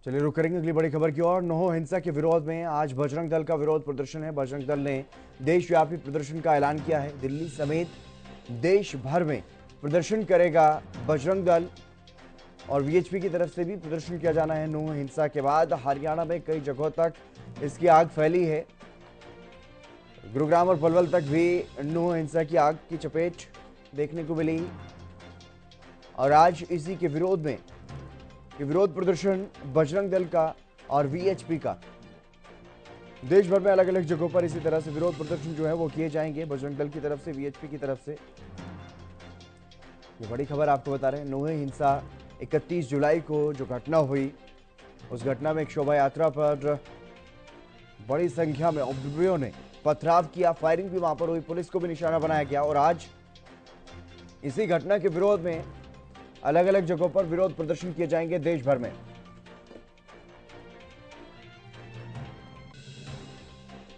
चलिए रुक करेंगे अगली बड़ी खबर की ओर। नोहो हिंसा के विरोध में आज बजरंग दल का विरोध प्रदर्शन है। बजरंग दल ने देशव्यापी प्रदर्शन का ऐलान किया है। दिल्ली समेत देश भर में प्रदर्शन करेगा बजरंग दल और वीएचपी की तरफ से भी प्रदर्शन किया जाना है। नोहो हिंसा के बाद हरियाणा में कई जगहों तक इसकी आग फैली है। गुरुग्राम और पलवल तक भी नोहो हिंसा की आग की चपेट देखने को मिली और आज इसी के विरोध में विरोध प्रदर्शन बजरंग दल का और वीएचपी का देश भर में अलग अलग जगहों पर इसी तरह से विरोध प्रदर्शन जो है वो किए जाएंगे बजरंग दल की तरफ से, वीएचपी की तरफ से। ये बड़ी खबर आपको बता रहे हैं। नोहे हिंसा 31 जुलाई को जो घटना हुई, उस घटना में एक शोभा यात्रा पर बड़ी संख्या में उपद्रवियों ने पथराव किया, फायरिंग भी वहां पर हुई, पुलिस को भी निशाना बनाया गया और आज इसी घटना के विरोध में अलग अलग जगहों पर विरोध प्रदर्शन किए जाएंगे देश भर में।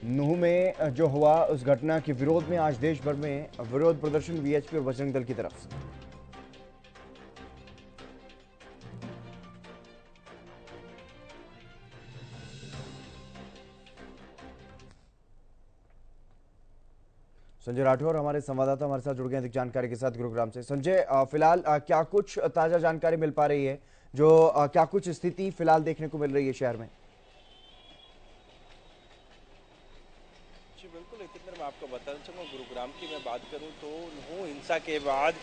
नूह में जो हुआ उस घटना के विरोध में आज देश भर में विरोध प्रदर्शन वीएचपी और बजरंग दल की तरफ से। संजय राठौर हमारे संवाददाता हमारे साथ जुड़ गए अधिक जानकारी के साथ गुरुग्राम से। संजय, फिलहाल क्या कुछ ताजा जानकारी मिल पा रही है, जो क्या कुछ स्थिति फिलहाल देखने को मिल रही है शहर में? जी बिल्कुल, लेकिन मैं आपको बताना चाहूँगा, गुरुग्राम की मैं बात करूँ तो नूह हिंसा के बाद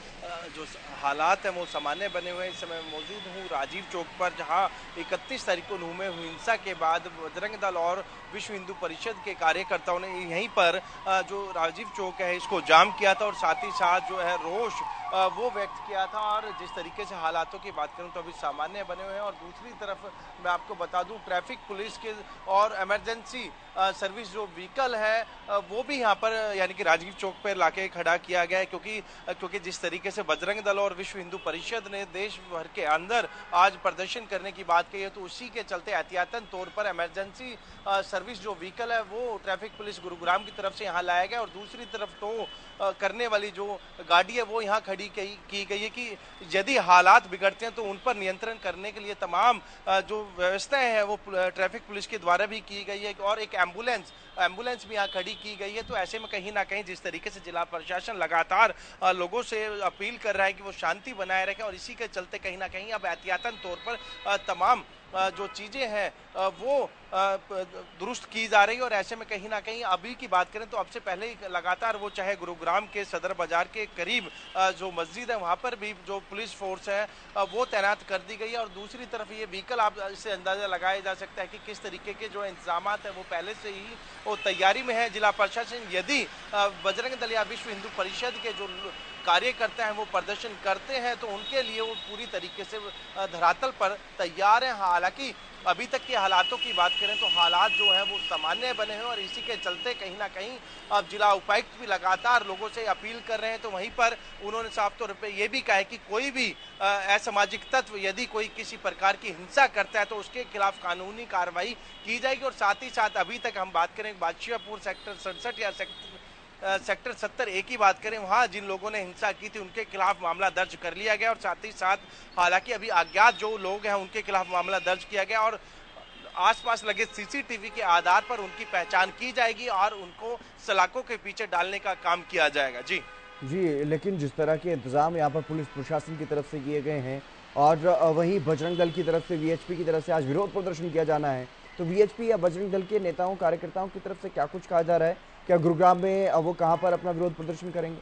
जो हालात हैं वो सामान्य बने हुए हैं। इस समय मौजूद हूँ राजीव चौक पर, जहाँ 31 तारीख को नूह में हुई हिंसा के बाद बजरंग दल और विश्व हिंदू परिषद के कार्यकर्ताओं ने यहीं पर जो राजीव चौक है इसको जाम किया था और साथ ही साथ जो है रोष वो व्यक्त किया था। और जिस तरीके से हालातों की बात करूं तो अभी सामान्य बने हुए हैं। और दूसरी तरफ मैं आपको बता दूं, ट्रैफिक पुलिस के और इमरजेंसी सर्विस जो व्हीकल है वो भी यहाँ पर यानी कि राजगीर चौक पर लाके खड़ा किया गया है, क्योंकि जिस तरीके से बजरंग दल और विश्व हिंदू परिषद ने देश भर के अंदर आज प्रदर्शन करने की बात कही है, तो उसी के चलते एहतियातन तौर पर इमरजेंसी सर्विस जो व्हीकल है वो ट्रैफिक पुलिस गुरुग्राम की तरफ से यहाँ लाया गया और दूसरी तरफ टो करने वाली जो गाड़ी है वो यहाँ खड़ी की गई है कि यदि हालात बिगड़ते हैं तो उन पर नियंत्रण करने के लिए तमाम जो व्यवस्थाएं हैं वो ट्रैफिक पुलिस के द्वारा भी की गई है और एक एम्बुलेंस भी यहाँ खड़ी की गई है। तो ऐसे में कहीं ना कहीं जिस तरीके से जिला प्रशासन लगातार लोगों से अपील कर रहा है कि वो शांति बनाए रखें और इसी के चलते कहीं ना कहीं अब एहतियातन तौर पर तमाम जो चीजें हैं वो दुरुस्त की जा रही है। और ऐसे में कहीं ना कहीं अभी की बात करें तो अब से पहले ही लगातार वो चाहे गुरुग्राम के सदर बाजार के करीब जो मस्जिद है वहां पर भी जो पुलिस फोर्स है वो तैनात कर दी गई है। और दूसरी तरफ ये व्हीकल, आप इससे अंदाजा लगाया जा सकता है कि किस तरीके के जो इंतजाम है वो पहले से ही वो तैयारी में है जिला प्रशासन। यदि बजरंग दल या विश्व हिंदू परिषद के जो कार्यकर्ता हैं वो प्रदर्शन करते हैं तो उनके लिए वो पूरी तरीके से धरातल पर तैयार हैं। हालांकि अभी तक के हालातों की बात करें तो हालात जो है वो सामान्य बने हैं और इसी के चलते कहीं ना कहीं अब जिला उपायुक्त भी लगातार लोगों से अपील कर रहे हैं। तो वहीं पर उन्होंने साफ तौर पर यह भी कहा है कि कोई भी असामाजिक तत्व यदि कोई किसी प्रकार की हिंसा करता है तो उसके खिलाफ कानूनी कार्रवाई की जाएगी। और साथ ही साथ अभी तक हम बात करें बादशाहपुर सेक्टर 67 या सेक्टर 70A की बात करें, वहां जिन लोगों ने हिंसा की थी उनके खिलाफ मामला दर्ज कर लिया गया और साथ ही साथ हालांकि अभी अज्ञात जो लोग हैं उनके खिलाफ मामला दर्ज किया गया और आसपास लगे सीसीटीवी के आधार पर उनकी पहचान की जाएगी और उनको सलाखों के पीछे डालने का काम किया जाएगा। जी जी, लेकिन जिस तरह के इंतजाम यहाँ पर पुलिस प्रशासन की तरफ से किए गए हैं और वहीं बजरंग दल की तरफ से, वीएचपी की तरफ से आज विरोध प्रदर्शन किया जाना है, तो वीएचपी या बजरंग दल के नेताओं कार्यकर्ताओं की तरफ से क्या कुछ कहा जा रहा है? क्या गुरुग्राम में वो कहां पर अपना विरोध प्रदर्शन करेंगे?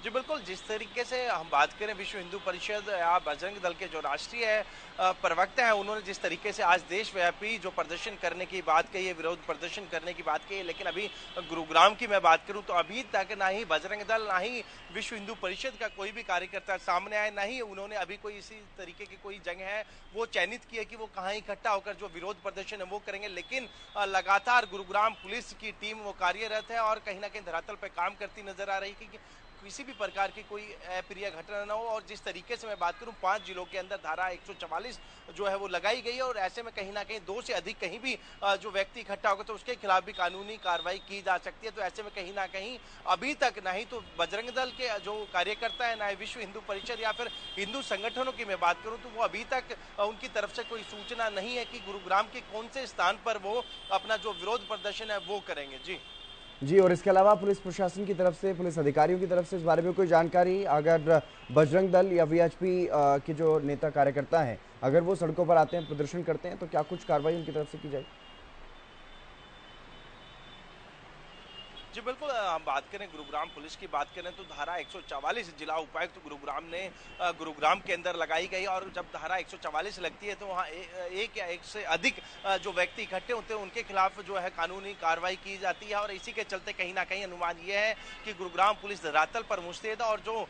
जी बिल्कुल, जिस तरीके से हम बात करें विश्व हिंदू परिषद या बजरंग दल के जो राष्ट्रीय प्रवक्ता हैं उन्होंने जिस तरीके से आज देशव्यापी जो प्रदर्शन करने की बात कही है, विरोध प्रदर्शन करने की बात कही है, लेकिन अभी गुरुग्राम की मैं बात करूं तो अभी तक ना ही बजरंग दल ना ही विश्व हिंदू परिषद का कोई भी कार्यकर्ता सामने आए, ना ही उन्होंने अभी कोई इसी तरीके की कोई जगह है वो चयनित की है कि वो कहाँ इकट्ठा होकर जो विरोध प्रदर्शन है वो करेंगे। लेकिन लगातार गुरुग्राम पुलिस की टीम वो कार्यरत है और कहीं ना कहीं धरातल पर काम करती नजर आ रही है कि किसी भी प्रकार की कोई अप्रिय घटना न हो। और जिस तरीके से मैं बात करूं 5 जिलों के अंदर धारा 144 जो है वो लगाई गई है और ऐसे में कहीं ना कहीं 2 से अधिक कहीं भी जो व्यक्ति इकट्ठा होगा तो उसके खिलाफ भी कानूनी कार्रवाई की जा सकती है। तो ऐसे में कहीं ना कहीं अभी तक ना ही तो बजरंग दल के जो कार्यकर्ता है, ना ही विश्व हिंदू परिषद या फिर हिंदू संगठनों की मैं बात करूं तो वो अभी तक उनकी तरफ से कोई सूचना नहीं है कि गुरुग्राम के कौन से स्थान पर वो अपना जो विरोध प्रदर्शन है वो करेंगे। जी जी, और इसके अलावा पुलिस प्रशासन की तरफ से, पुलिस अधिकारियों की तरफ से इस बारे में कोई जानकारी, अगर बजरंग दल या वीएचपी के जो नेता कार्यकर्ता हैं, अगर वो सड़कों पर आते हैं, प्रदर्शन करते हैं, तो क्या कुछ कार्रवाई उनकी तरफ से की जाएगी? जी बिल्कुल, हम बात करें गुरुग्राम पुलिस की बात करें तो धारा 144 जिला उपायुक्त गुरुग्राम ने गुरुग्राम के अंदर लगाई गई। और जब धारा 144 लगती है तो वहाँ एक या एक से अधिक जो व्यक्ति इकट्ठे होते हैं उनके खिलाफ जो है कानूनी कार्रवाई की जाती है। और इसी के चलते कहीं ना कहीं अनुमान ये है कि गुरुग्राम पुलिस धरातल पर मुस्तैद है और जो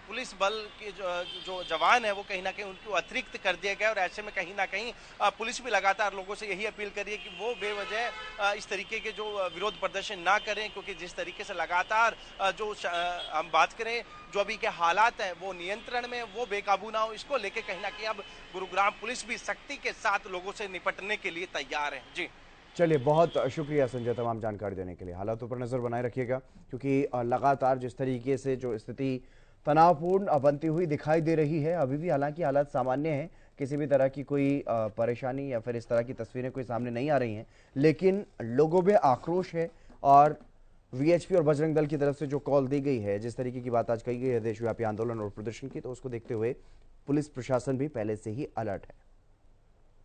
पुलिस बल के जो जवान है वो कहीं ना कहीं उनको अतिरिक्त कर दिया गया। और ऐसे में कहीं ना कहीं पुलिस भी लगातार लोगों से यही अपील कर रही है कि वो बेवजह इस तरीके के जो विरोध प्रदर्शन ना करें, क्योंकि जिस तरीके से लगातार हम बात करें जो अभी के हालात हैं वो नियंत्रण में, वो बेकाबू ना हो, इसको लेके कहीं ना कहीं अब गुरुग्राम पुलिस भी सख्ती के साथ लोगों से निपटने के लिए तैयार है। जी चलिए, बहुत शुक्रिया संजय तमाम जानकारी देने के लिए। हालातों पर नज़र बनाए रखिएगा, क्योंकि लगातार जिस तरीके से जो स्थिति तनावपूर्ण बनती हुई दिखाई दे रही है, अभी भी हालांकि हालात सामान्य हैं, किसी भी तरह की कोई परेशानी या फिर इस तरह की तस्वीरें कोई सामने नहीं आ रही हैं, लेकिन लोगों में आक्रोश है। और वीएचपी और बजरंग दल की तरफ से जो कॉल दी गई है, जिस तरीके की बात आज कही गई है देशव्यापी आंदोलन और प्रदर्शन की, तो उसको देखते हुए पुलिस प्रशासन भी पहले से ही अलर्ट है।